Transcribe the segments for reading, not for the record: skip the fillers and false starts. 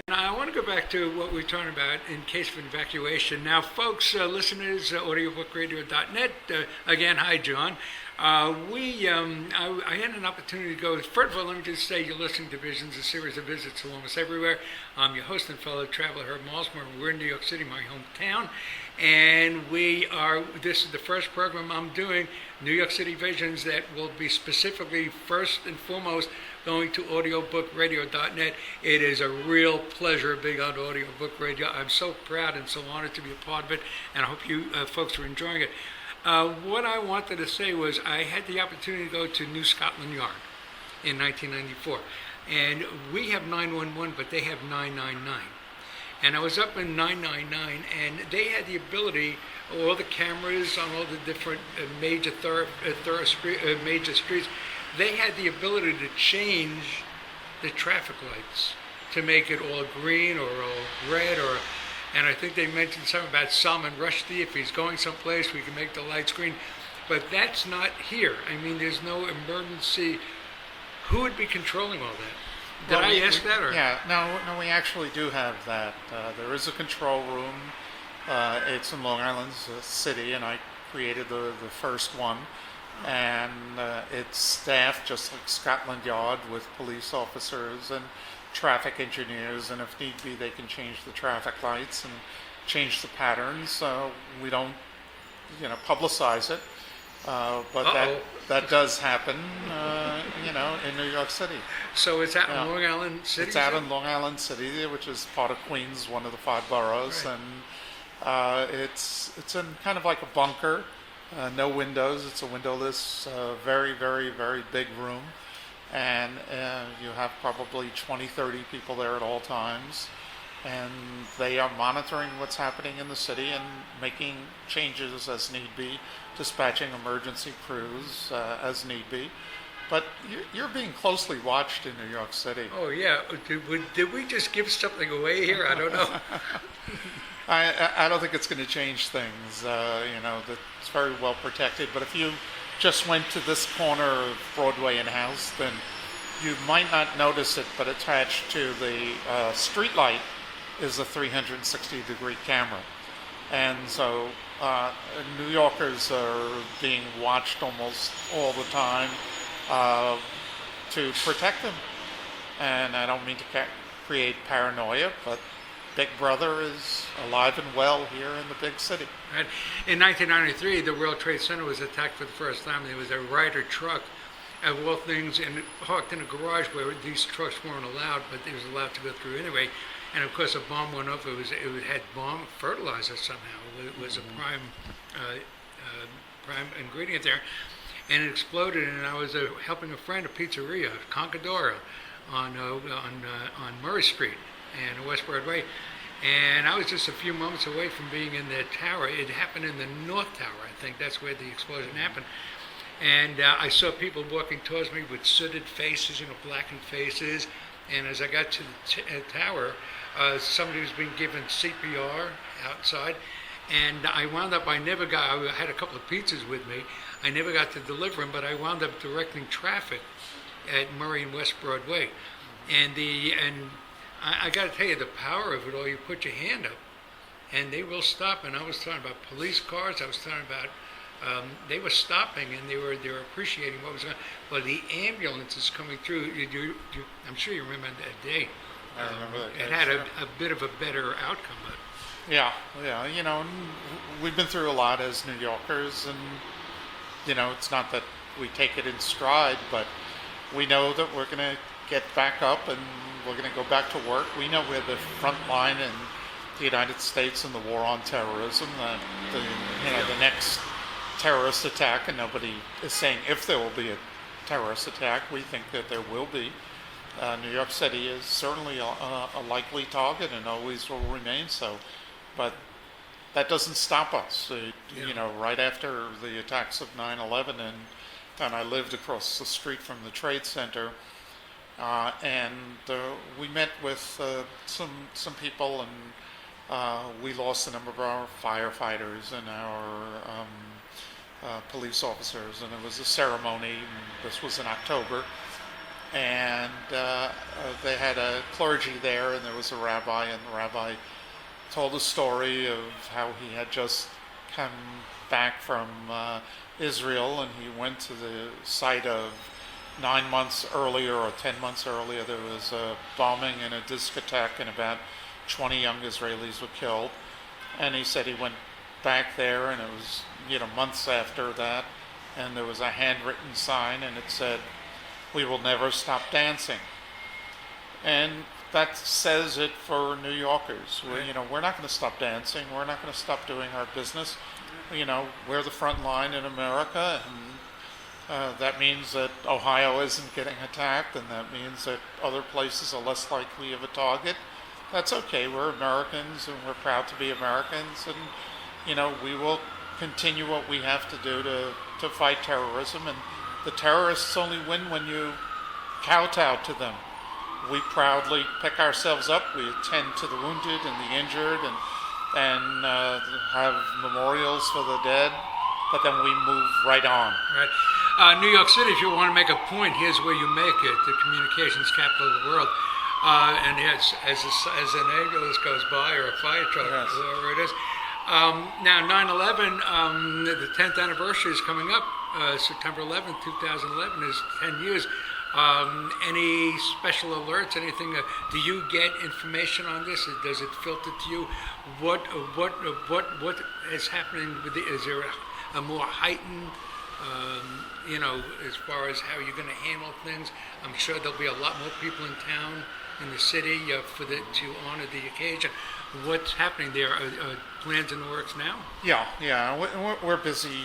I want to go back to what we were talking about in case of evacuation. Now, folks, listeners, audiobookradio.net, again, hi, John. I had an opportunity to go. First of all, let me just say you're listening to Visions, a series of visits almost everywhere. I'm your host and fellow traveler, Herb Malsman. We're in New York City, my hometown. And this is the first program I'm doing, New York City Visions, that will be specifically first and foremost going to audiobookradio.net. It is a real pleasure being on Audiobook Radio. I'm so proud and so honored to be a part of it, and I hope you folks are enjoying it. What I wanted to say was I had the opportunity to go to New Scotland Yard in 1994, and we have 911, but they have 999. And I was up in 999, and they had the ability, all the cameras on all the different major streets, they had the ability to change the traffic lights to make it all green or all red, and I think they mentioned something about Salman Rushdie. If he's going someplace, we can make the lights green. But that's not here. I mean, there's no emergency. Who would be controlling all that? Did I ask that? Or? Yeah, no, we actually do have that. There is a control room. It's in Long Island City, and I created the first one. And it's staffed just like Scotland Yard with police officers and traffic engineers, and if need be, they can change the traffic lights and change the patterns. We don't, publicize it, but that does happen, in New York City. So it's out in Long Island City? It's out in Long Island City, which is part of Queens, one of the 5 boroughs, right. And it's in kind of like a bunker. No windows. It's a windowless, very, very, very big room. And you have probably 20, 30 people there at all times. And they are monitoring what's happening in the city and making changes as need be, dispatching emergency crews as need be. But you're being closely watched in New York City. Oh, yeah. Did we just give something away here? I don't know. I don't think it's going to change things. It's very well protected. But if you just went to this corner of Broadway and House, then you might not notice it, but attached to the street light is a 360-degree camera. And so New Yorkers are being watched almost all the time to protect them. And I don't mean to create paranoia, but Big Brother is alive and well here in the big city. Right. In 1993, the World Trade Center was attacked for the first time. There was a Ryder truck, of all things, and parked in a garage where these trucks weren't allowed, but it was allowed to go through anyway. And of course, a bomb went off. It had bomb fertilizer somehow. It was a prime ingredient there, and it exploded. And I was helping a friend, a pizzeria, Concadora, on Murray Street and West Broadway. And I was just a few moments away from being in the tower. It happened in the North Tower, I think. That's where the explosion happened. And I saw people walking towards me with sooted faces, blackened faces. And as I got to the tower, somebody was being given CPR outside. And I wound up, I had a couple of pizzas with me. I never got to deliver them, but I wound up directing traffic at Murray and West Broadway. And I got to tell you, the power of it all, you put your hand up, and they will stop. And I was talking about police cars. I was talking about they were stopping, and they were appreciating what was going on. But the ambulances coming through, I'm sure you remember that day. I remember that. It had a bit of a better outcome. But yeah. We've been through a lot as New Yorkers, and it's not that we take it in stride, but we know that we're going to get back up and we're going to go back to work. We know we're the front line in the United States in the war on terrorism, the next terrorist attack, and nobody is saying if there will be a terrorist attack. We think that there will be. New York City is certainly a likely target and always will remain so, but that doesn't stop us. Right after the attacks of 9/11, and I lived across the street from the Trade Center, and we met with some people, and we lost a number of our firefighters and our police officers, and it was a ceremony. This was in October, and they had a clergy there, and there was a rabbi, and the rabbi told a story of how he had just come back from Israel, and he went to the site of 9 months earlier or 10 months earlier. There was a bombing in a discotheque, and about 20 young Israelis were killed. And he said he went back there, and it was months after that, and there was a handwritten sign, and it said, "We will never stop dancing." And that says it for New Yorkers. We're not going to stop dancing. We're not going to stop doing our business. We're the front line in America, and that means that Ohio isn't getting attacked, and that means that other places are less likely of a target. That's okay. We're Americans, and we're proud to be Americans, and we will continue what we have to do to fight terrorism. And the terrorists only win when you kowtow to them. We proudly pick ourselves up. We attend to the wounded and the injured, and have memorials for the dead. But then we move right on. Right. New York City, if you want to make a point, here's where you make it: the communications capital of the world. And as an ambulance goes by, or a fire truck, Yes. whatever it is. Now, 9/11, the 10th anniversary is coming up. September 11th, 2011 is 10 years. Any special alerts? Anything? Do you get information on this? Does it filter to you? What is happening? Is there a more heightened, as far as how you're going to handle things? I'm sure there'll be a lot more people in town, in the city, to honor the occasion. What's happening there? Are plans in the works now? Yeah. We're busy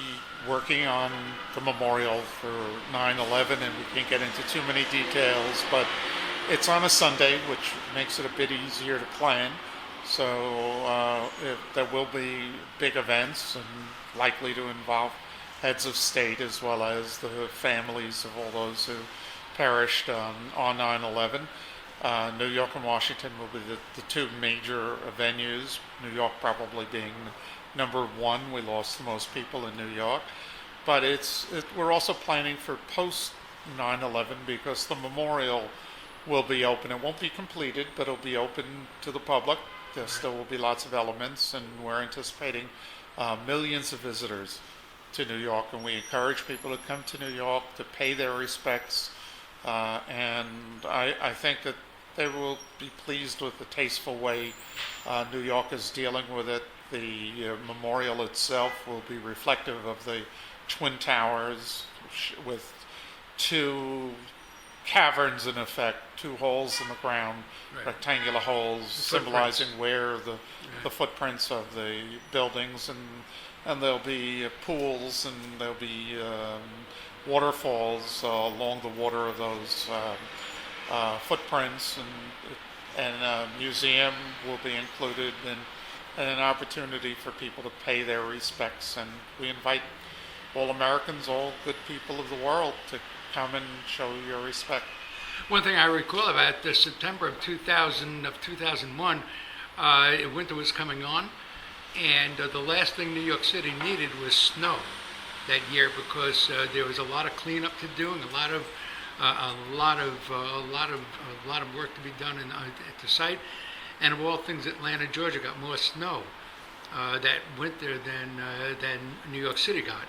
working on the memorial for 9/11, and we can't get into too many details, but it's on a Sunday, which makes it a bit easier to plan. So there will be big events, and likely to involve heads of state as well as the families of all those who perished on 9/11. New York and Washington will be the two major venues, New York probably being number one. We lost the most people in New York. But we're also planning for post 9/11, because the memorial will be open. It won't be completed, but it'll be open to the public. There still will be lots of elements, and we're anticipating millions of visitors to New York, and we encourage people to come to New York to pay their respects, and I think that they will be pleased with the tasteful way New York is dealing with it. The memorial itself will be reflective of the Twin Towers, with two caverns in effect, two holes in the ground, Right. rectangular holes, symbolizing where the footprints of the buildings, and there'll be pools, and there'll be waterfalls along the water of those footprints, and a museum will be included, and an opportunity for people to pay their respects. And we invite all Americans, all good people of the world, to come and show your respect. One thing I recall about the September of 2001, winter was coming on, and the last thing New York City needed was snow that year, because there was a lot of cleanup to do, and a lot of work to be done at the site. And of all things, Atlanta, Georgia got more snow that winter than New York City got,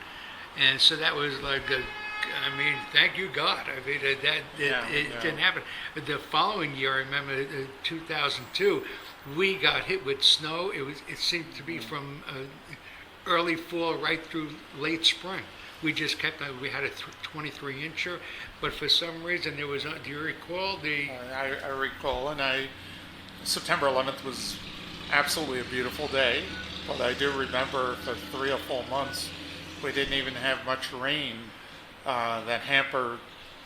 and so that was like, thank you God. It didn't happen. The following year, I remember 2002, we got hit with snow. It seemed to be from early fall right through late spring. We just we had a 23-incher, but for some reason there was. Do you recall the? I recall, and September 11th was absolutely a beautiful day, but I do remember for 3 or 4 months we didn't even have much rain that hampered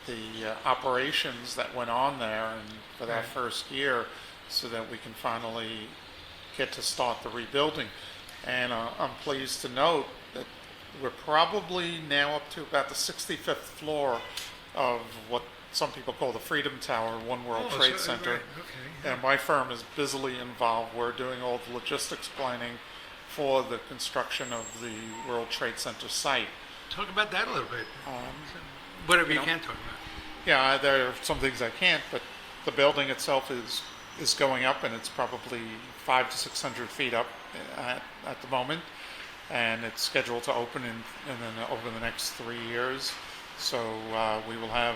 the operations that went on there, and for that first year, so that we can finally get to start the rebuilding. And I'm pleased to note that we're probably now up to about the 65th floor of what some people call the Freedom Tower, One World Trade Center. Right. Okay. And my firm is busily involved. We're doing all the logistics planning for the construction of the World Trade Center site. Talk about that a little bit. Whatever you know, can talk about. Yeah, there are some things I can't, but the building itself is going up, and it's probably 500 to 600 feet up at the moment, and it's scheduled to open and then over the next 3 years. So we will have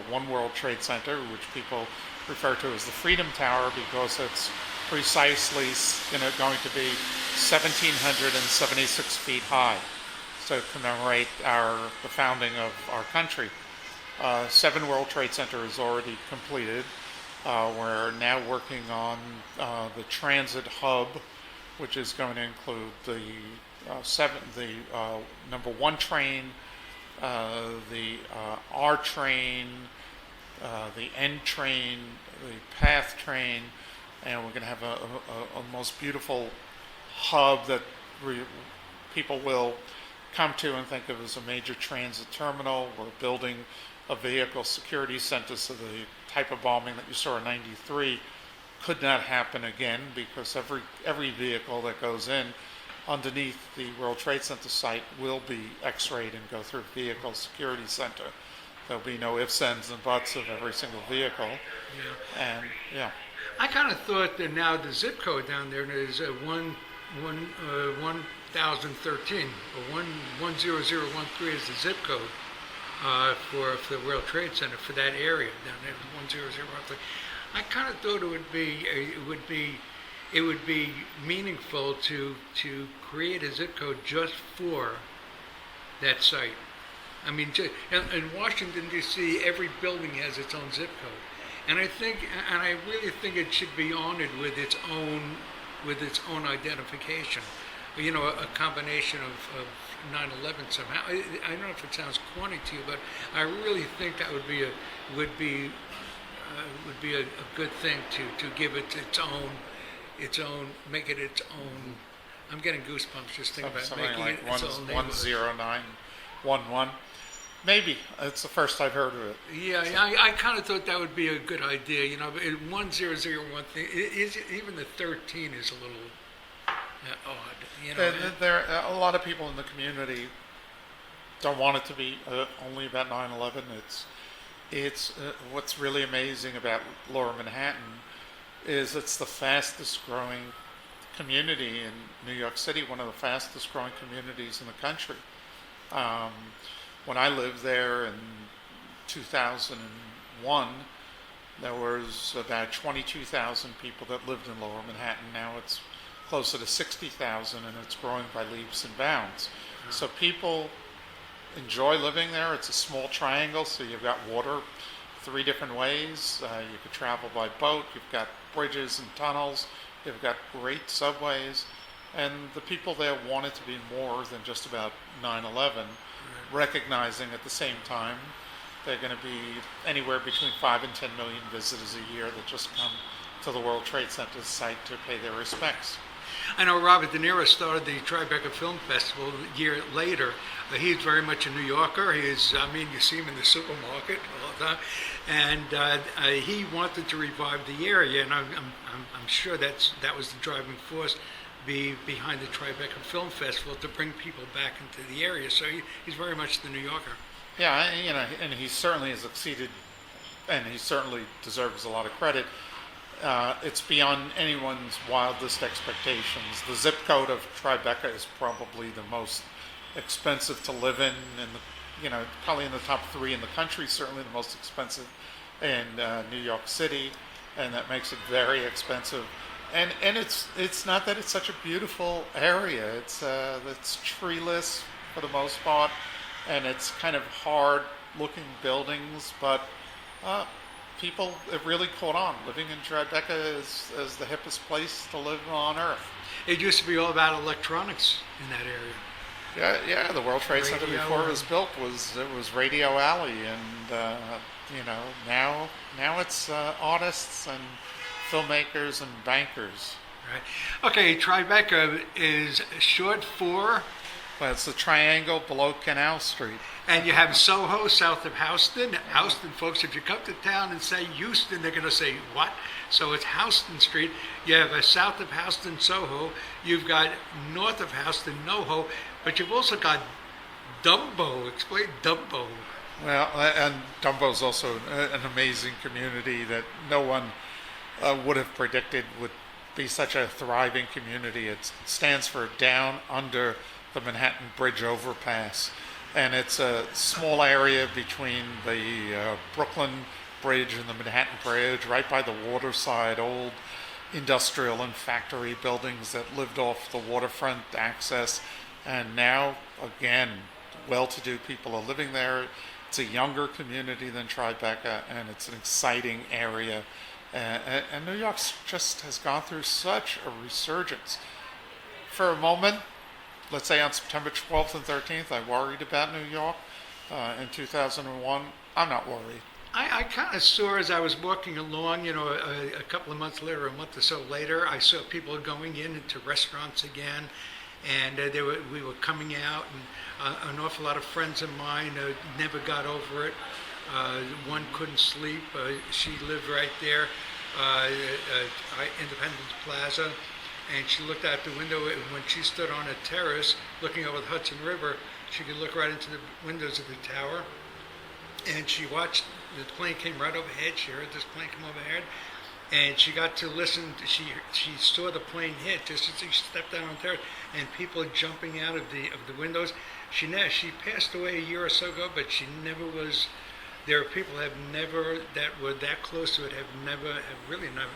One World Trade Center, which people refer to as the Freedom Tower, because it's precisely going to be 1,776 feet high, to commemorate the founding of our country. 7 World Trade Center is already completed. We're now working on the transit hub, which is going to include the number 1 train, the R train, the N train, the PATH train, and we're going to have a most beautiful hub that people will come to and think of as a major transit terminal. We're building a vehicle security center, so the type of bombing that you saw in '93 could not happen again, because every vehicle that goes in underneath the World Trade Center site will be x-rayed and go through vehicle security center. There'll be no ifs, ands, and buts of every single vehicle. Yeah. And yeah. I kind of thought that now the zip code down there is 1013 or 10013 is the zip code for the World Trade Center for that area down there, 10013. I kind of thought it would be meaningful to create a zip code just for that site. I mean, in Washington D.C., every building has its own zip code, and I really think it should be honored with its own identification. You know, a combination of 9/11 somehow. I don't know if it sounds corny to you, but I really think that would be a good thing to give it its own, make it its own. I'm getting goosebumps just thinking about something making like it its own neighborhood. 10911. Maybe it's the first I've heard of it. Yeah, I kind of thought that would be a good idea. You know, 1001 thing. Even the 13 is a little odd. You know, there a lot of people in the community don't want it to be only about 9/11. It's what's really amazing about Lower Manhattan is it's the fastest growing community in New York City, one of the fastest growing communities in the country. When I lived there in 2001, there was about 22,000 people that lived in Lower Manhattan. Now it's closer to 60,000, and it's growing by leaps and bounds. So people enjoy living there. It's a small triangle, so you've got water 3 different ways. You could travel by boat. You've got bridges and tunnels. You've got great subways. And the people there want it to be more than just about 9/11, recognizing at the same time they're going to be anywhere between 5 and 10 million visitors a year that just come to the World Trade Center site to pay their respects. I know Robert De Niro started the Tribeca Film Festival a year later. He's very much a New Yorker. You see him in the supermarket all the time. And he wanted to revive the area, and I'm sure that was the driving force behind the Tribeca Film Festival, to bring people back into the area. So he's very much the New Yorker. Yeah, and he certainly has succeeded, and he certainly deserves a lot of credit. It's beyond anyone's wildest expectations. The zip code of Tribeca is probably the most expensive to live in, and probably in the top 3 in the country. Certainly the most expensive in New York City, and that makes it very expensive. And it's not that it's such a beautiful area. It's treeless for the most part, and it's kind of hard-looking buildings, but people have really caught on. Living in Tribeca is the hippest place to live on Earth. It used to be all about electronics in that area. Yeah. The World Trade Center before it was built was Radio Alley, and now it's artists and filmmakers and bankers. Right. Okay, Tribeca is short for. Well, it's the triangle below Canal Street. And you have Soho, south of Houston. Houston, folks, if you come to town and say Houston, they're going to say, what? So it's Houston Street. You have a south of Houston, Soho. You've got north of Houston, NoHo. But you've also got Dumbo. Explain Dumbo. Well, and Dumbo's also an amazing community that no one would have predicted would be such a thriving community. It stands for Down Under the Manhattan Bridge Overpass, and it's a small area between the Brooklyn Bridge and the Manhattan Bridge, right by the waterside, old industrial and factory buildings that lived off the waterfront access. And now, again, well-to-do people are living there. It's a younger community than Tribeca, and it's an exciting area. And New York just has gone through such a resurgence. For a moment, let's say on September 12th and 13th, I worried about New York. In 2001, I'm not worried. I kind of saw as I was walking along, a couple of months later, a month or so later, I saw people going into restaurants again, and we were coming out, and an awful lot of friends of mine never got over it. One couldn't sleep. She lived right there, Independence Plaza, and she looked out the window. And when she stood on a terrace looking over the Hudson River, she could look right into the windows of the tower, and she watched. The plane came right overhead. She heard this plane come overhead, and she got to listen. She saw the plane hit just as she stepped down on the terrace, and people jumping out of the windows. She passed away a year or so ago, but she never was. There are people that were that close to it have really never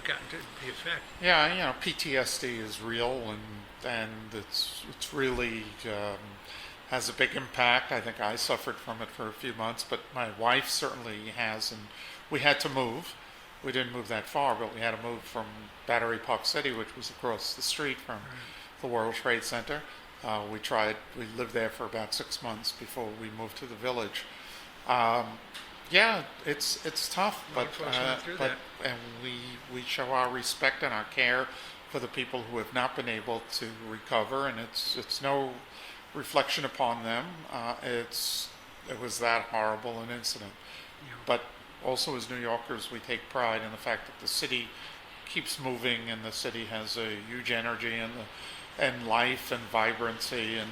gotten to the effect. Yeah, PTSD is real, and it's really has a big impact. I think I suffered from it for a few months, but my wife certainly has, and we had to move. We didn't move that far, but we had to move from Battery Park City, which was across the street from the World Trade Center. We lived there for about 6 months before we moved to the Village. Yeah, it's tough, but and we show our respect and our care for the people who have not been able to recover, and it's no reflection upon them. It was that horrible an incident, but also as New Yorkers, we take pride in the fact that the city keeps moving, and the city has a huge energy and life and vibrancy, and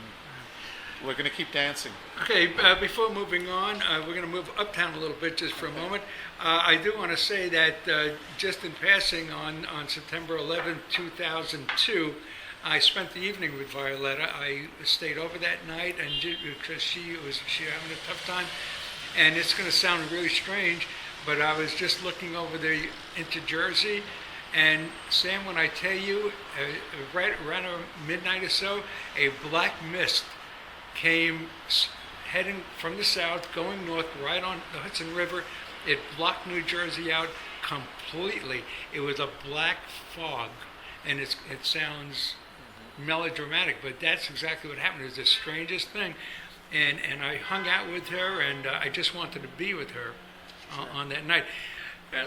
we're going to keep dancing. Okay, before moving on, we're going to move uptown a little bit just for a moment. I do want to say that just in passing on September 11, 2002, I spent the evening with Violetta. I stayed over that night, and because she was having a tough time, and it's going to sound really strange, but I was just looking over into Jersey, and Sam, when I tell you, right around midnight or so, a black mist came heading from the south, going north, right on the Hudson River. It blocked New Jersey out completely. It was a black fog, and it sounds melodramatic, but that's exactly what happened. It was the strangest thing, and I hung out with her, and I just wanted to be with her on that night.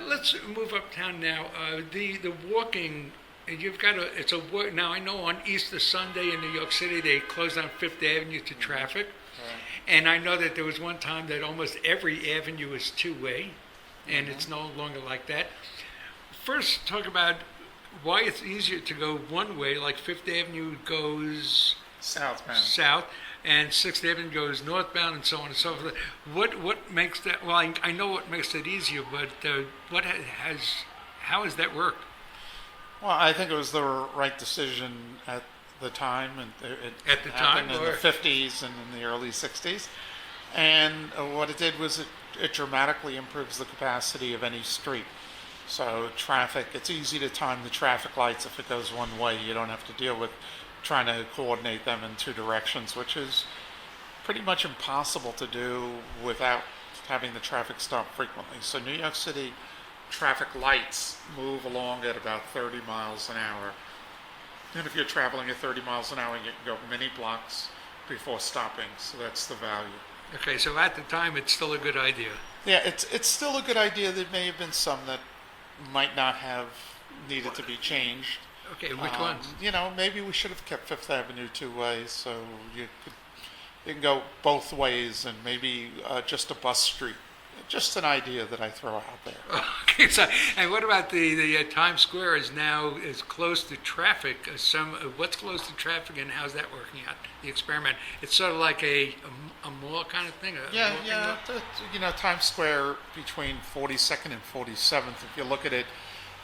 Let's move uptown now. The walking. You've got it's a work now. I know on Easter Sunday in New York City they closed down Fifth Avenue to traffic, and I know that there was one time that almost every avenue is two-way, and it's no longer like that. First, talk about why it's easier to go one way, like Fifth Avenue goes Southbound. south, and Sixth Avenue goes northbound, and so on and so forth. What makes that? Well, I know what makes it easier, but how has that worked? Well, I think it was the right decision at the time, and it At the happened time, in or- the 50s and in the early 60s. And what it did was it dramatically improves the capacity of any street. So traffic, it's easy to time the traffic lights if it goes one way. You don't have to deal with trying to coordinate them in two directions, which is pretty much impossible to do without having the traffic stop frequently. So New York City traffic lights move along at about 30 miles an hour. And if you're traveling at 30 miles an hour, you can go many blocks before stopping. So that's the value. Okay, so at the time, it's still a good idea. Yeah, it's still a good idea. There may have been some that might not have needed to be changed. Okay, which ones? Maybe we should have kept Fifth Avenue two ways, so you can go both ways, and maybe just a bus street Just an idea that I throw out there. Okay, so, and what about the Times Square is close to traffic? What's close to traffic, and how's that working out? The experiment. It's sort of like a mall kind of thing. Yeah. Times Square between 42nd and 47th. If you look at it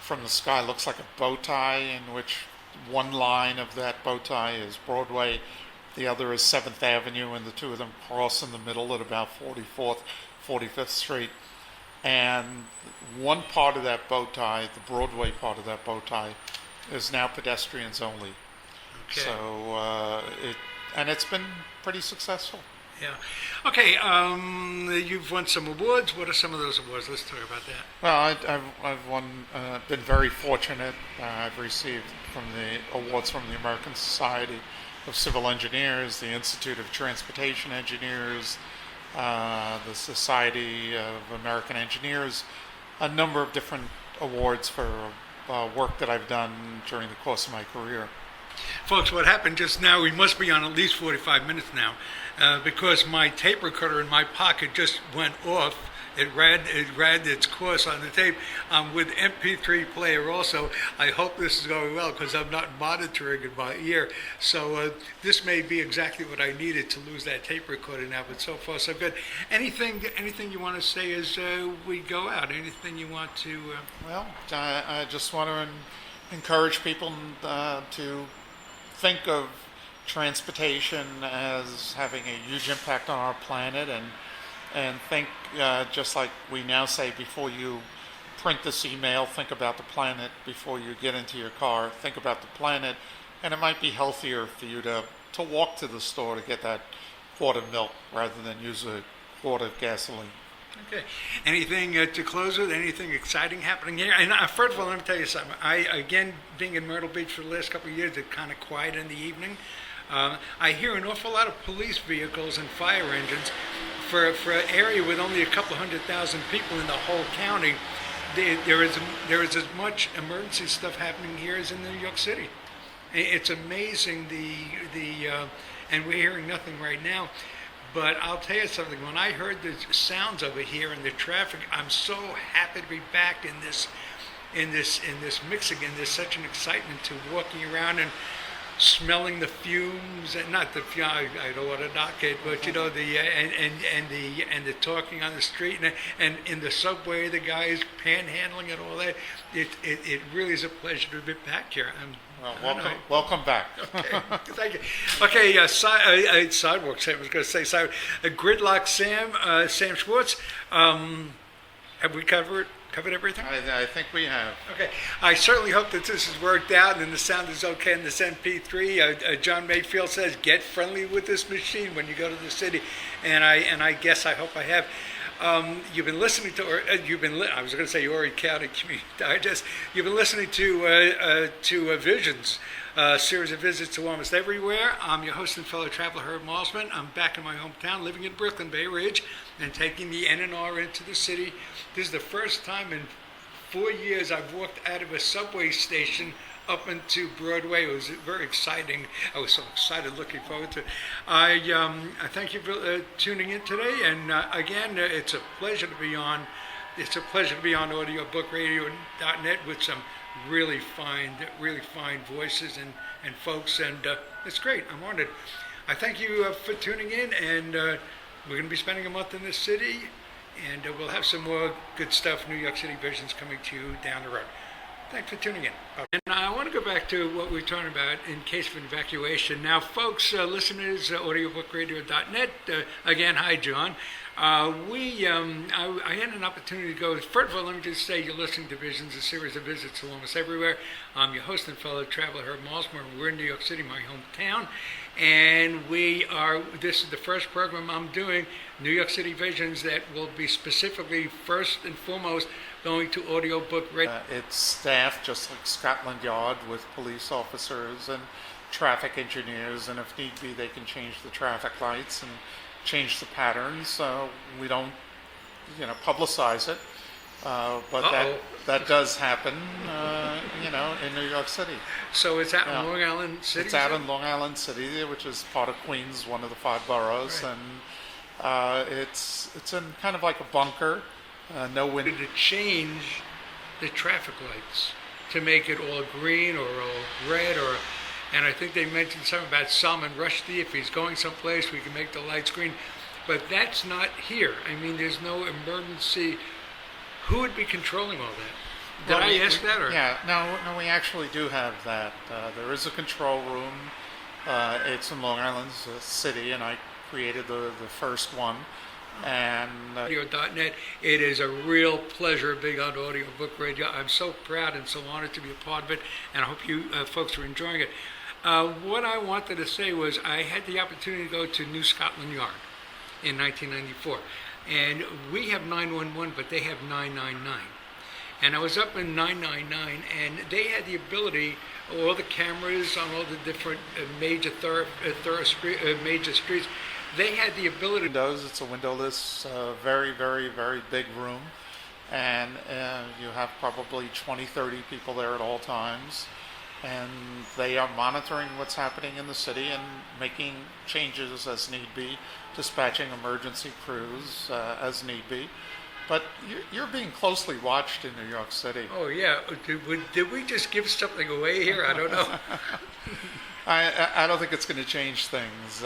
from the sky, it looks like a bow tie, in which one line of that bow tie is Broadway, the other is 7th Avenue, and the two of them cross in the middle at about 44th, 45th Street. And one part of that bow tie, the Broadway part of that bow tie, is now pedestrians only. Okay. So it's been pretty successful. Yeah. Okay. You've won some awards. What are some of those awards? Let's talk about that. Well, I've won. Been very fortunate. I've received from the awards from the American Society of Civil Engineers, the Institute of Transportation Engineers, the Society of American Engineers, a number of different awards for work that I've done during the course of my career. Folks, what happened just now, we must be on at least 45 minutes now, because my tape recorder in my pocket just went off. It read its course on the tape. I'm with MP3 player also. I hope this is going well because I'm not monitoring in my ear. So this may be exactly what I needed to lose that tape recorder now, but so far so good. Anything you want to say as we go out? Anything you want to... Well, I just want to encourage people to think of transportation as having a huge impact on our planet, and think, just like we now say, before you print this email, think about the planet. Before you get into your car, think about the planet. And it might be healthier for you to walk to the store to get that quart of milk rather than use a quart of gasoline. Okay. Anything to close with? Anything exciting happening here? And first of all, let me tell you something. Again, being in Myrtle Beach for the last couple of years, it's kind of quiet in the evening. I hear an awful lot of police vehicles and fire engines. For an area with only a couple 100,000 people in the whole county, there is as much emergency stuff happening here as in New York City. It's amazing and we're hearing nothing right now. But I'll tell you something. When I heard the sounds over here and the traffic, I'm so happy to be back in this mix again. There's such an excitement to walking around and smelling the fumes, and not the I don't want to knock it, but you know the talking on the street and in the subway, the guys panhandling and all that. It really is a pleasure to be back here. Welcome back. Okay, thank you. Okay, Sidewalk Sam. I was going to say Sidewalk. Gridlock Sam, Sam Schwartz. Have we covered everything? I think we have. Okay. I certainly hope that this has worked out and the sound is okay in this MP3. John Mayfield says, get friendly with this machine when you go to the city. And I guess I hope I have. You've been listening to, I was going to say Horry County Community Digest. You've been listening to Visions, a series of visits to almost everywhere. I'm your host and fellow traveler, Herb Malsman. I'm back in my hometown, living in Brooklyn, Bay Ridge, and taking the NNR into the city. This is the first time in 4 years I've walked out of a subway station up into Broadway. It was very exciting. I was so excited, looking forward to it. I thank you for tuning in today, and again, it's a pleasure to be on. It's a pleasure to be on audiobookradio.net with some really fine voices and folks, and it's great. I'm honored. I thank you for tuning in, and we're going to be spending a month in this city, and we'll have some more good stuff, New York City Visions, coming to you down the road. Thanks for tuning in. And I want to go back to what we were talking about in case of evacuation. Now, folks, listeners, audiobookradio.net, again, hi, John. I had an opportunity to go. First of all, let me just say you're listening to Visions, a series of visits to almost everywhere. I'm your host and fellow traveler, Herb Malsman. We're in New York City, my hometown. And this is the first program I'm doing, New York City Visions, that will be specifically, first and foremost, going to audiobook radio. It's staffed just like Scotland Yard with police officers and traffic engineers, and if need be, they can change the traffic lights and change the patterns. So we don't, publicize it, but that does happen, in New York City. So it's out in Long Island City? It's out in Long Island City, which is part of Queens, one of the 5 boroughs, right. It's in kind of like a bunker, no window. To change the traffic lights to make it all green or all red, and I think they mentioned something about Salman Rushdie. If he's going someplace, we can make the lights green. But that's not here. I mean, there's no emergency. Who would be controlling all that? Did I ask that? Or? Yeah, no, we actually do have that. There is a control room. It's in Long Island City, and I created the first one. And Audio.net. It is a real pleasure being on Audio Book Radio. I'm so proud and so honored to be a part of it, and I hope you folks are enjoying it. What I wanted to say was I had the opportunity to go to New Scotland Yard in 1994, and we have 911, but they have 999. And I was up in 999, and they had the ability, all the cameras on all the different major streets, they had the ability. It's a windowless, very, very, very big room, and you have probably 20, 30 people there at all times, and they are monitoring what's happening in the city and making changes as need be, dispatching emergency crews as need be. But you're being closely watched in New York City. Oh yeah, did we just give something away here? I don't know. I don't think it's going to change things.